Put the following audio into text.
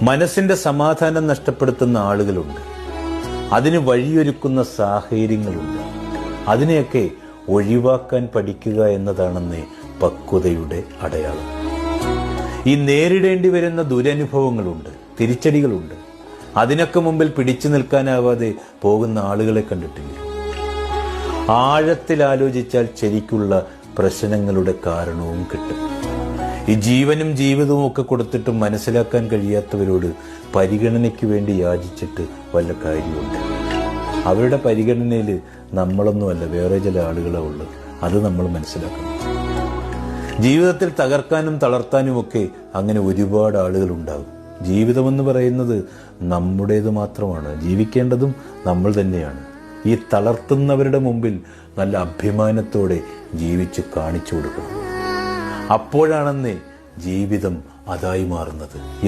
മനസ്സിന്റെ സമാധാനം നഷ്ടപ്പെടുത്തുന്ന ആളുകളുണ്ട്. അതിന് വഴിയൊരുക്കുന്ന സാഹചര്യങ്ങളുണ്ട്. അതിനെയൊക്കെ ഒഴിവാക്കാൻ പഠിക്കുക എന്നതാണെന്ന് പക്വതയുടെ അടയാളം. ഈ നേരിടേണ്ടി വരുന്ന ദുരനുഭവങ്ങളുണ്ട്, തിരിച്ചടികളുണ്ട്. അതിനൊക്കെ മുമ്പിൽ പിടിച്ചു നിൽക്കാനാവാതെ പോകുന്ന ആളുകളെ കണ്ടിട്ടില്ല. ആഴത്തിൽ ആലോചിച്ചാൽ ശരിക്കുള്ള പ്രശ്നങ്ങളുടെ കാരണവും കിട്ടും. ഈ ജീവനും ജീവിതവും ഒക്കെ കൊടുത്തിട്ടും മനസ്സിലാക്കാൻ കഴിയാത്തവരോട് പരിഗണനയ്ക്ക് വേണ്ടി യാചിച്ചിട്ട് വല്ല കാര്യമുണ്ട്. അവരുടെ പരിഗണനയിൽ നമ്മളൊന്നുമല്ല, വേറെ ചില ആളുകളെ ഉള്ളത്. അത് നമ്മൾ മനസ്സിലാക്കണം. ജീവിതത്തിൽ തകർക്കാനും തളർത്താനുമൊക്കെ അങ്ങനെ ഒരുപാട് ആളുകളുണ്ടാകും. ജീവിതമെന്ന് പറയുന്നത് നമ്മുടേത് മാത്രമാണ്. ജീവിക്കേണ്ടതും നമ്മൾ തന്നെയാണ്. ഈ തളർത്തുന്നവരുടെ മുമ്പിൽ നല്ല അഭിമാനത്തോടെ ജീവിച്ച് കാണിച്ചു കൊടുക്കണം. അപ്പോഴാണെന്നേ ജീവിതം അതായി മാറുന്നത്.